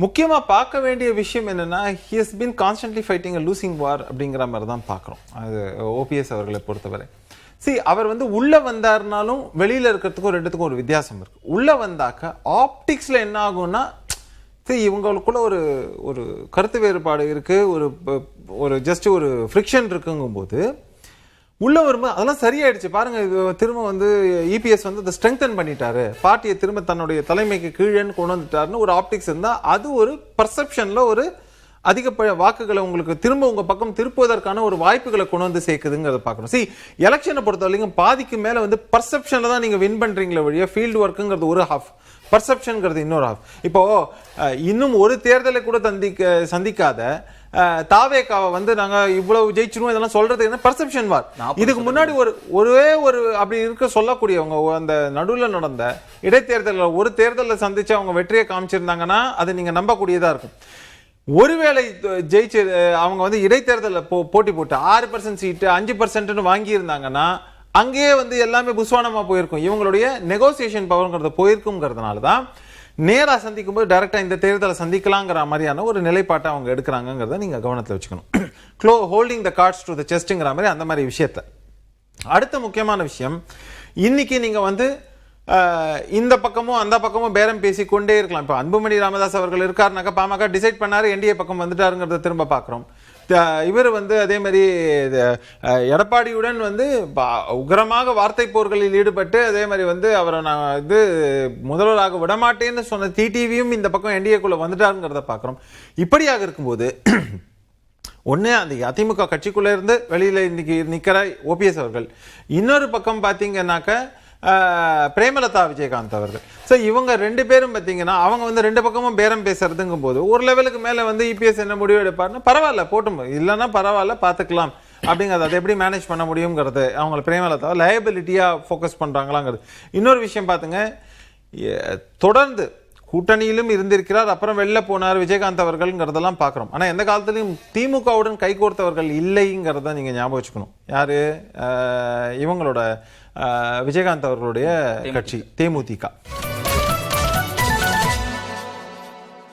முக்கியமா பார்க்க வேண்டிய விஷயம் என்னன்னா, he has been constantly fighting a losing war அப்படிங்கிற மாதிரி தான் பார்க்குறோம். அது ஓபிஎஸ் அவர்களை பொறுத்தவரை. அவர் வந்து உள்ள வந்தாருனாலும் வெளியில இருக்கிறதுக்கும் ரெண்டுத்துக்கும் ஒரு வித்தியாசம் இருக்கு. உள்ள வந்தாக்க ஆப்டிக்ஸ்ல என்ன ஆகும்னா, இவங்களுக்குள்ள ஒரு ஒரு கருத்து வேறுபாடு இருக்கு, ஒரு ஜஸ்ட் ஒரு ஃப்ரிக்ஷன் இருக்குங்கும்போது உள்ள வரும்போது அதெல்லாம் சரியாயிடுச்சு பாருங்க. திரும்ப வந்து இபிஎஸ் வந்து அதை ஸ்ட்ரெங்தன் பண்ணிட்டாரு, பார்ட்டியை திரும்ப தன்னுடைய தலைமைக்கு கீழேன்னு கொண்டு வந்துட்டாருன்னு ஒரு ஆப்டிக்ஸ் இருந்தா அது ஒரு பர்செப்ஷன்ல ஒரு அதிக வாக்குகளை உங்களுக்கு திரும்ப உங்க பக்கம் திருப்புவதற்கான ஒரு வாய்ப்புகளை கொண்டு வந்து சேர்க்குதுங்கிறத பார்க்கணும். எலெக்ஷனை பொறுத்த வரைக்கும் பாதிக்கு மேல வந்து பர்செப்ஷன்ல தான் நீங்க வின் பண்றீங்களே வழியா ஃபீல்டு ஒர்க்குங்கிறது ஒரு ஹாஃப், பர்செப்ஷன்ங்கிறது இன்னொரு ஹாஃப். இப்போ இன்னும் ஒரு தேர்தலை கூட சந்திக்காத தாவேக்காவை வந்து நாங்க இவ்வளவு ஜெயிச்சிருவோம் இதெல்லாம் சொல்றது என்ன பர்செப்ஷன் வார். இதுக்கு முன்னாடி ஒரே ஒரு அப்படி இருக்க சொல்லக்கூடியவங்க அந்த நடுவில் நடந்த இடைத்தேர்தலில் ஒரு தேர்தலில் சந்திச்சு அவங்க வெற்றியை காமிச்சிருந்தாங்கன்னா அது நீங்க நம்பக்கூடியதா இருக்கும். ஒருவேளை ஜெயிச்சு அவங்க வந்து இடைத்தேர்தலில் போட்டி போட்டு 6% சீட்டு 5% வாங்கி இருந்தாங்கன்னா அங்கேயே வந்து எல்லாமே புஸ்வானமா போயிருக்கும். இவங்களுடைய நெகோசியேஷன் பவர்ங்கிறது போயிருக்குங்கிறதுனாலதான் நேரா சந்திக்கும் போது டைரக்டா இந்த தேர்தலை சந்திக்கலாங்கிற மாதிரியான ஒரு நிலைப்பாட்டை அவங்க எடுக்கிறாங்கிறத நீங்க கவனத்தில் வச்சுக்கணும். Holding the cards to the செஸ்ட்ங்கிற மாதிரி அந்த மாதிரி விஷயத்த. அடுத்த முக்கியமான விஷயம், இன்னைக்கு நீங்க வந்து இந்த பக்கமும் அந்த பக்கமும் பேரம் பேசி கொண்டே இருக்கலாம். இப்போ அன்புமணி ராமதாஸ் அவர்கள் இருக்காருனாக்கா பாமக டிசைட் பண்ணாரு, என்டிஏ பக்கம் வந்துட்டாருங்கிறத திரும்ப பார்க்குறோம். இவர் வந்து அதே மாதிரி எடப்பாடியுடன் வந்து உக்ரமாக வார்த்தை போர்களில் ஈடுபட்டு அதே மாதிரி வந்து அவரை நான் இது முதல்வராக விடமாட்டேன்னு சொன்ன டிடிவியும் இந்த பக்கம் என்டிஏக்குள்ள வந்துட்டாருங்கிறத பார்க்குறோம். இப்படியாக இருக்கும்போது ஒன்று அந்த அதிமுக கட்சிக்குள்ளே இருந்து வெளியில் இன்னைக்கு நிற்கிற ஓபிஎஸ் அவர்கள், இன்னொரு பக்கம் பார்த்தீங்கன்னாக்க பிரேமலதா விஜயகாந்த் அவர்கள். இவங்க ரெண்டு பேரும் பார்த்தீங்கன்னா அவங்க வந்து ரெண்டு பக்கமும் பேரம் பேசுறதுங்கும் போது ஒரு லெவலுக்கு மேலே வந்து இபிஎஸ் என்ன முடிவு எடுப்பாருன்னா பரவாயில்ல போட்டும், இல்லைன்னா பரவாயில்ல பார்த்துக்கலாம் அப்படிங்கிறது. அதை எப்படி மேனேஜ் பண்ண முடியுங்கிறது அவங்களை பிரேமலதா லயபிலிட்டியாக ஃபோக்கஸ் பண்ணுறாங்களாங்கிறது. இன்னொரு விஷயம் பார்த்துங்க, தொடர்ந்து கூட்டணியிலும் இருந்திருக்கிறார், அப்புறம் வெளில போனார் விஜயகாந்த் அவர்கள்ங்கிறதெல்லாம் பார்க்குறோம். ஆனால் எந்த காலத்திலையும் திமுகவுடன் கைகோர்த்தவர்கள் இல்லைங்கிறத நீங்கள் ஞாபகம் வச்சுக்கணும். யாரு? இவங்களோட விஜயகாந்த் அவர்களுடைய கட்சி தேமுதிக.